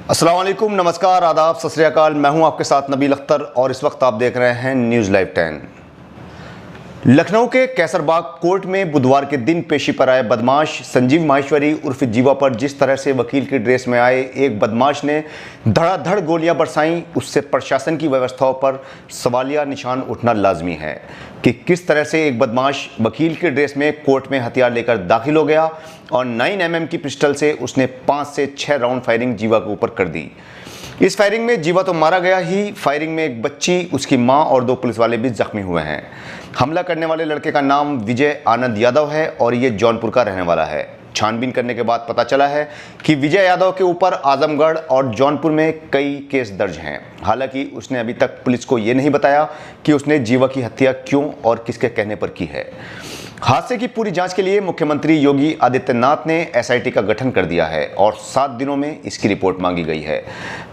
अस्सलाम वालेकुम, नमस्कार, आदाब, सत श्री अकाल। मैं हूं आपके साथ नबील अख्तर और इस वक्त आप देख रहे हैं न्यूज़ लाइव 10। लखनऊ के कैसरबाग कोर्ट में बुधवार के दिन पेशी पर आए बदमाश संजीव माहेश्वरी उर्फ जीवा पर जिस तरह से वकील की ड्रेस में आए एक बदमाश ने धड़ाधड़ गोलियां बरसाईं, उससे प्रशासन की व्यवस्थाओं पर सवालिया निशान उठना लाजमी है कि किस तरह से एक बदमाश वकील की ड्रेस में कोर्ट में हथियार लेकर दाखिल हो गया और 9mm की पिस्टल से उसने 5 से 6 राउंड फायरिंग जीवा के ऊपर कर दी। इस फायरिंग में जीवा तो मारा गया ही, फायरिंग में एक बच्ची, उसकी मां और 2 पुलिस वाले भी जख्मी हुए हैं। हमला करने वाले लड़के का नाम विजय आनंद यादव है और ये जौनपुर का रहने वाला है। छानबीन करने के बाद पता चला है कि विजय यादव के ऊपर आजमगढ़ और जौनपुर में कई केस दर्ज हैं। हालांकि उसने अभी तक पुलिस को ये नहीं बताया कि उसने जीवा की हत्या क्यों और किसके कहने पर की है। हादसे की पूरी जांच के लिए मुख्यमंत्री योगी आदित्यनाथ ने एसआईटी का गठन कर दिया है और 7 दिनों में इसकी रिपोर्ट मांगी गई है।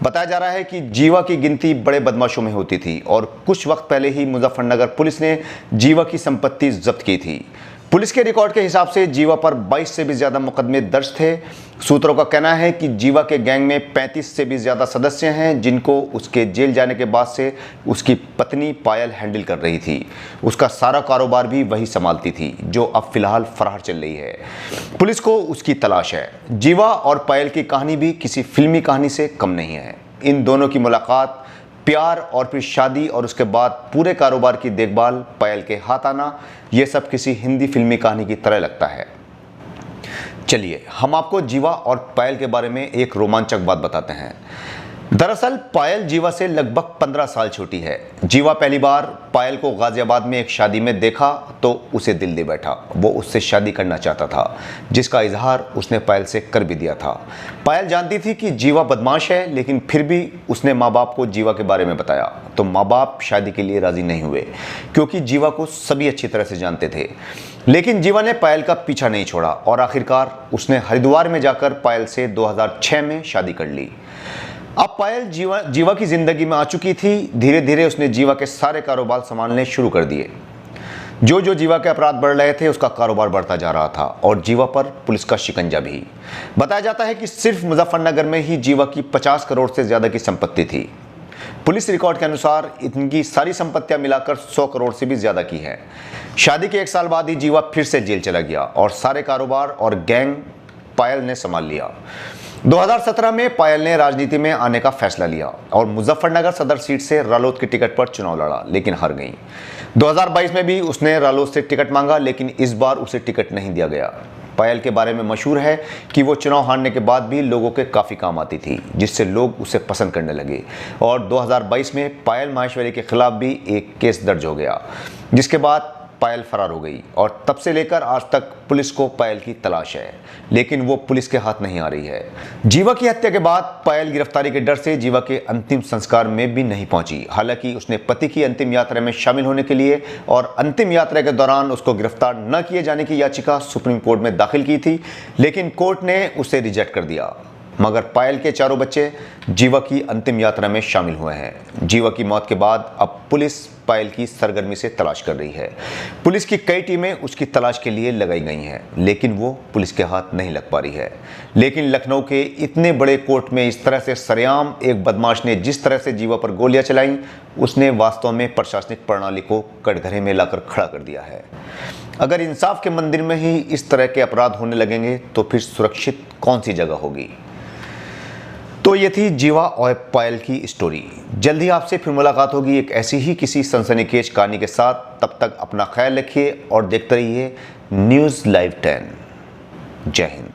बताया जा रहा है कि जीवा की गिनती बड़े बदमाशों में होती थी और कुछ वक्त पहले ही मुजफ्फरनगर पुलिस ने जीवा की संपत्ति जब्त की थी। पुलिस के रिकॉर्ड के हिसाब से जीवा पर 22 से भी ज़्यादा मुकदमे दर्ज थे। सूत्रों का कहना है कि जीवा के गैंग में 35 से भी ज़्यादा सदस्य हैं जिनको उसके जेल जाने के बाद से उसकी पत्नी पायल हैंडल कर रही थी। उसका सारा कारोबार भी वही संभालती थी, जो अब फिलहाल फरार चल रही है। पुलिस को उसकी तलाश है। जीवा और पायल की कहानी भी किसी फिल्मी कहानी से कम नहीं है। इन दोनों की मुलाकात, प्यार और फिर शादी और उसके बाद पूरे कारोबार की देखभाल, पायल के हाथ आना, ये सब किसी हिंदी फिल्मी कहानी की तरह लगता है। चलिए हम आपको जीवा और पायल के बारे में एक रोमांचक बात बताते हैं। दरअसल पायल जीवा से लगभग 15 साल छोटी है। जीवा पहली बार पायल को गाजियाबाद में एक शादी में देखा तो उसे दिल दे बैठा। वो उससे शादी करना चाहता था, जिसका इजहार उसने पायल से कर भी दिया था। पायल जानती थी कि जीवा बदमाश है, लेकिन फिर भी उसने माँ बाप को जीवा के बारे में बताया तो माँ बाप शादी के लिए राजी नहीं हुए, क्योंकि जीवा को सभी अच्छी तरह से जानते थे। लेकिन जीवा ने पायल का पीछा नहीं छोड़ा और आखिरकार उसने हरिद्वार में जाकर पायल से 2006 में शादी कर ली। अब पायल जीवा की जिंदगी में आ चुकी थी। धीरे धीरे उसने जीवा के सारे कारोबार संभालने शुरू कर दिए। जो जीवा के अपराध बढ़ रहे थे उसका कारोबार बढ़ता जा रहा था और जीवा पर पुलिस का शिकंजा भी। बताया जाता है कि सिर्फ मुजफ्फरनगर में ही जीवा की 50 करोड़ से ज्यादा की संपत्ति थी। पुलिस रिकॉर्ड के अनुसार इनकी सारी संपत्तियां मिलाकर 100 करोड़ से भी ज्यादा की है। शादी के 1 साल बाद ही जीवा फिर से जेल चला गया और सारे कारोबार और गैंग पायल ने संभाल लिया। 2017 में पायल ने राजनीति में आने का फैसला लिया और मुजफ्फरनगर सदर सीट से रालोद की टिकट पर चुनाव लड़ा, लेकिन हार गई। 2022 में भी उसने रालोद से टिकट मांगा, लेकिन इस बार उसे टिकट नहीं दिया गया। पायल के बारे में मशहूर है कि वो चुनाव हारने के बाद भी लोगों के काफ़ी काम आती थी, जिससे लोग उसे पसंद करने लगे और 2022 में पायल माहेश्वरी के खिलाफ भी एक केस दर्ज हो गया, जिसके बाद पायल फरार हो गई और तब से लेकर आज तक पुलिस को पायल की तलाश है, लेकिन वो पुलिस के हाथ नहीं आ रही है। जीवा की हत्या के बाद पायल गिरफ्तारी के डर से जीवा के अंतिम संस्कार में भी नहीं पहुंची। हालांकि उसने पति की अंतिम यात्रा में शामिल होने के लिए और अंतिम यात्रा के दौरान उसको गिरफ्तार न किए जाने की याचिका सुप्रीम कोर्ट में दाखिल की थी, लेकिन कोर्ट ने उसे रिजेक्ट कर दिया। मगर पायल के 4 बच्चे जीवा की अंतिम यात्रा में शामिल हुए हैं। जीवा की मौत के बाद अब पुलिस पायल की सरगर्मी से तलाश कर रही है। पुलिस की कई टीमें उसकी तलाश के लिए लगाई गई हैं, लेकिन वो पुलिस के हाथ नहीं लग पा रही है। लेकिन लखनऊ के इतने बड़े कोर्ट में इस तरह से सरेआम एक बदमाश ने जिस तरह से जीवा पर गोलियां चलाई, उसने वास्तव में प्रशासनिक प्रणाली को कटघरे में लाकर खड़ा कर दिया है। अगर इंसाफ के मंदिर में ही इस तरह के अपराध होने लगेंगे तो फिर सुरक्षित कौन सी जगह होगी। तो ये थी जीवा और पायल की स्टोरी। जल्दी आपसे फिर मुलाकात होगी एक ऐसी ही किसी सनसनीखेज कहानी के साथ। तब तक अपना ख्याल रखिए और देखते रहिए न्यूज़ लाइव 10। जय हिंद।